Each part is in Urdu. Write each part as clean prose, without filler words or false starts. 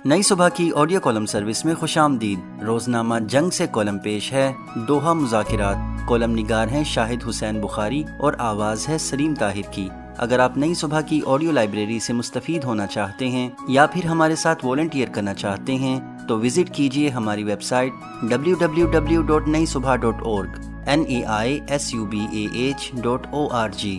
نئی صبح کی آڈیو کالم سروس میں خوش آمدید۔ روزنامہ جنگ سے کالم پیش ہے دوحہ مذاکرات۔ کالم نگار ہیں شاہد حسین بخاری اور آواز ہے سلیم طاہر کی۔ اگر آپ نئی صبح کی آڈیو لائبریری سے مستفید ہونا چاہتے ہیں یا پھر ہمارے ساتھ والنٹیئر کرنا چاہتے ہیں تو وزٹ کیجیے ہماری ویب سائٹ www.naisubha.org naisubah.org۔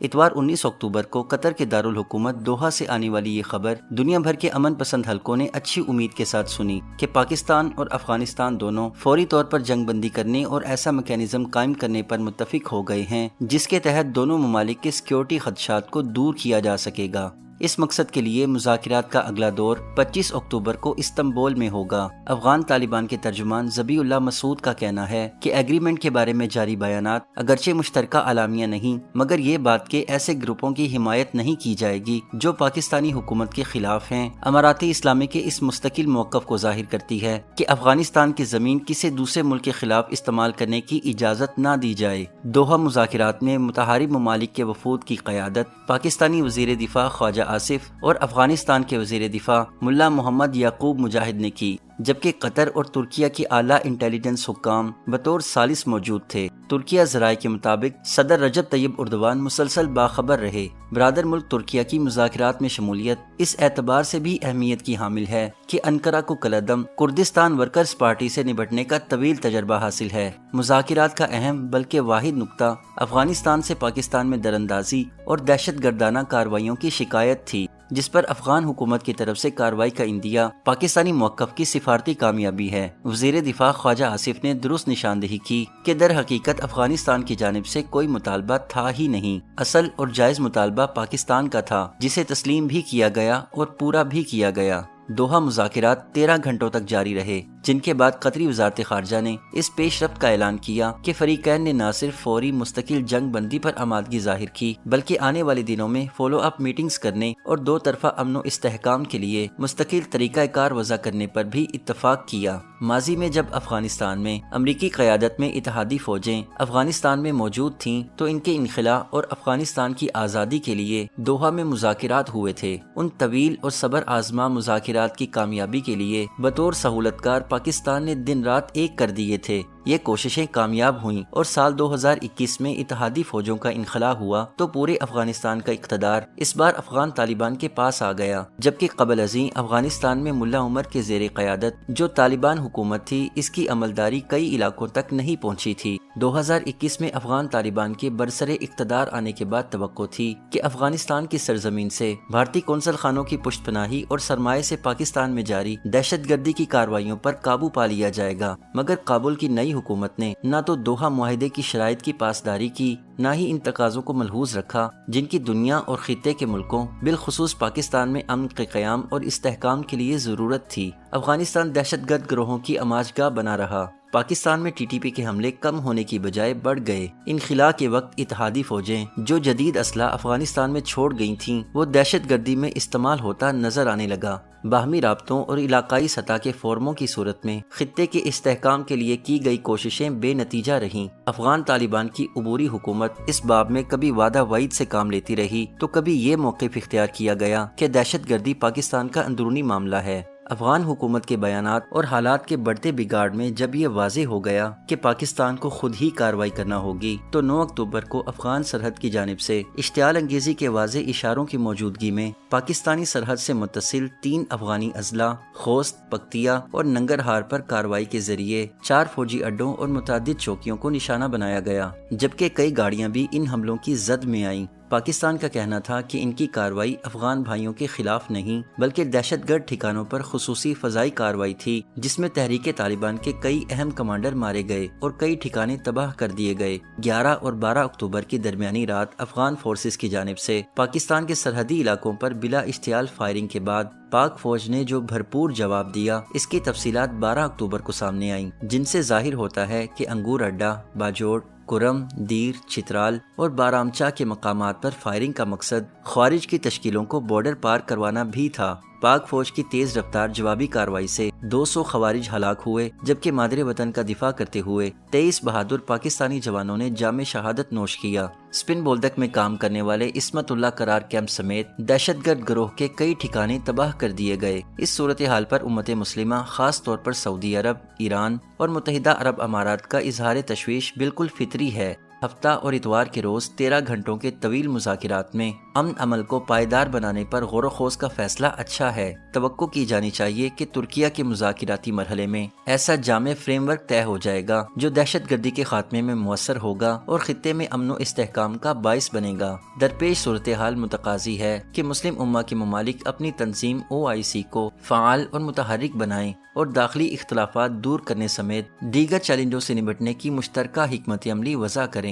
اتوار 19 اکتوبر کو قطر کے دارالحکومت دوحہ سے آنے والی یہ خبر دنیا بھر کے امن پسند حلقوں نے اچھی امید کے ساتھ سنی کہ پاکستان اور افغانستان دونوں فوری طور پر جنگ بندی کرنے اور ایسا میکینزم قائم کرنے پر متفق ہو گئے ہیں جس کے تحت دونوں ممالک کے سیکیورٹی خدشات کو دور کیا جا سکے گا۔ اس مقصد کے لیے مذاکرات کا اگلا دور 25 اکتوبر کو استنبول میں ہوگا۔ افغان طالبان کے ترجمان ذبیح اللہ مسعود کا کہنا ہے کہ ایگریمنٹ کے بارے میں جاری بیانات اگرچہ مشترکہ اعلامیہ نہیں، مگر یہ بات کہ ایسے گروپوں کی حمایت نہیں کی جائے گی جو پاکستانی حکومت کے خلاف ہیں، امارات اسلامی کے اس مستقل موقف کو ظاہر کرتی ہے کہ افغانستان کی زمین کسی دوسرے ملک کے خلاف استعمال کرنے کی اجازت نہ دی جائے۔ دوحہ مذاکرات میں متحارب ممالک کے وفود کی قیادت پاکستانی وزیر دفاع خواجہ آصف اور افغانستان کے وزیر دفاع ملا محمد یعقوب مجاہد نے کی، جبکہ قطر اور ترکیہ کی اعلیٰ انٹیلیجنس حکام بطور ثالث موجود تھے۔ ترکیہ ذرائع کے مطابق صدر رجب طیب اردوان مسلسل باخبر رہے۔ برادر ملک ترکیہ کی مذاکرات میں شمولیت اس اعتبار سے بھی اہمیت کی حامل ہے کہ انقرہ کو کالعدم کردستان ورکرز پارٹی سے نبٹنے کا طویل تجربہ حاصل ہے۔ مذاکرات کا اہم بلکہ واحد نقطہ افغانستان سے پاکستان میں دراندازی اور دہشت گردانہ کارروائیوں کی شکایت تھی، جس پر افغان حکومت کی طرف سے کارروائی کا اندیہ پاکستانی موقف کی سفارتی کامیابی ہے۔ وزیر دفاع خواجہ آصف نے درست نشاندہی کی کہ در حقیقت افغانستان کی جانب سے کوئی مطالبہ تھا ہی نہیں، اصل اور جائز مطالبہ پاکستان کا تھا جسے تسلیم بھی کیا گیا اور پورا بھی کیا گیا۔ دوحہ مذاکرات 13 گھنٹوں تک جاری رہے، جن کے بعد قطری وزارت خارجہ نے اس پیش رفت کا اعلان کیا کہ فریقین نے نہ صرف فوری مستقل جنگ بندی پر آمادگی ظاہر کی بلکہ آنے والے دنوں میں فالو اپ میٹنگز کرنے اور دو طرفہ امن و استحکام کے لیے مستقل طریقہ کار وضع کرنے پر بھی اتفاق کیا۔ ماضی میں جب افغانستان میں امریکی قیادت میں اتحادی فوجیں افغانستان میں موجود تھیں تو ان کے انخلا اور افغانستان کی آزادی کے لیے دوحہ میں مذاکرات ہوئے تھے۔ ان طویل اور صبر آزما مذاکرات کی کامیابی کے لیے بطور سہولتکار پاکستان نے دن رات ایک کر دیے تھے۔ یہ کوششیں کامیاب ہوئیں اور سال 2021 میں اتحادی فوجوں کا انخلا ہوا تو پورے افغانستان کا اقتدار اس بار افغان طالبان کے پاس آ گیا، جبکہ قبل ازیں افغانستان میں ملا عمر کے زیر قیادت جو طالبان حکومت تھی اس کی عملداری کئی علاقوں تک نہیں پہنچی تھی۔ 2021 میں افغان طالبان کے برسر اقتدار آنے کے بعد توقع تھی کہ افغانستان کی سرزمین سے بھارتی قونصل خانوں کی پشت پناہی اور سرمایہ سے پاکستان میں جاری دہشت گردی کی کارروائیوں پر قابو پا لیا جائے گا، مگر کابل کی نئی حکومت نے نہ تو دوحہ معاہدے کی شرائط کی پاسداری کی، نہ ہی ان تقاضوں کو ملحوظ رکھا جن کی دنیا اور خطے کے ملکوں بالخصوص پاکستان میں امن کے قیام اور استحکام کے لیے ضرورت تھی۔ افغانستان دہشت گرد گروہوں کی آماجگاہ بنا رہا۔ پاکستان میں ٹی ٹی پی کے حملے کم ہونے کی بجائے بڑھ گئے۔ انخلا کے وقت اتحادی فوجیں جو جدید اسلحہ افغانستان میں چھوڑ گئی تھیں وہ دہشت گردی میں استعمال ہوتا نظر آنے لگا۔ باہمی رابطوں اور علاقائی سطح کے فورموں کی صورت میں خطے کے استحکام کے لیے کی گئی کوششیں بے نتیجہ رہیں۔ افغان طالبان کی عبوری حکومت اس باب میں کبھی وعدہ وعید سے کام لیتی رہی تو کبھی یہ موقف اختیار کیا گیا کہ دہشت گردی پاکستان کا اندرونی معاملہ ہے۔ افغان حکومت کے بیانات اور حالات کے بڑھتے بگاڑ میں جب یہ واضح ہو گیا کہ پاکستان کو خود ہی کارروائی کرنا ہوگی تو 9 اکتوبر کو افغان سرحد کی جانب سے اشتعال انگیزی کے واضح اشاروں کی موجودگی میں پاکستانی سرحد سے متصل 3 افغانی اضلاع خوست، پکتیا اور ننگرہار پر کارروائی کے ذریعے 4 فوجی اڈوں اور متعدد چوکیوں کو نشانہ بنایا گیا، جبکہ کئی گاڑیاں بھی ان حملوں کی زد میں آئیں۔ پاکستان کا کہنا تھا کہ ان کی کارروائی افغان بھائیوں کے خلاف نہیں بلکہ دہشت گرد ٹھکانوں پر خصوصی فضائی کارروائی تھی جس میں تحریک طالبان کے کئی اہم کمانڈر مارے گئے اور کئی ٹھکانے تباہ کر دیے گئے۔ 11 اور 12 اکتوبر کی درمیانی رات افغان فورسز کی جانب سے پاکستان کے سرحدی علاقوں پر بلا اشتعال فائرنگ کے بعد پاک فوج نے جو بھرپور جواب دیا اس کی تفصیلات 12 اکتوبر کو سامنے آئیں، جن سے ظاہر ہوتا ہے کہ انگور اڈہ، باجوڑ، کرم، دیر، چترال اور بارامچا کے مقامات پر فائرنگ کا مقصد خوارج کی تشکیلوں کو بارڈر پار کروانا بھی تھا۔ پاک فوج کی تیز رفتار جوابی کارروائی سے 200 خوارج ہلاک ہوئے، جبکہ مادر وطن کا دفاع کرتے ہوئے 23 بہادر پاکستانی جوانوں نے جام شہادت نوش کیا۔ سپن بولدک میں کام کرنے والے عصمت اللہ قرار کیمپ سمیت دہشت گرد گروہ کے کئی ٹھکانے تباہ کر دیے گئے۔ اس صورتحال پر امت مسلمہ خاص طور پر سعودی عرب، ایران اور متحدہ عرب امارات کا اظہار تشویش بالکل فطری ہے۔ ہفتہ اور اتوار کے روز 13 گھنٹوں کے طویل مذاکرات میں امن عمل کو پائیدار بنانے پر غور و خوض کا فیصلہ اچھا ہے۔ توقع کی جانی چاہیے کہ ترکیہ کے مذاکراتی مرحلے میں ایسا جامع فریم ورک طے ہو جائے گا جو دہشت گردی کے خاتمے میں مؤثر ہوگا اور خطے میں امن و استحکام کا باعث بنے گا۔ درپیش صورتحال متقاضی ہے کہ مسلم امہ کے ممالک اپنی تنظیم OIC کو فعال اور متحرک بنائیں اور داخلی اختلافات دور کرنے سمیت دیگر چیلنجوں سے نمٹنے کی مشترکہ حکمت عملی وضع کریں۔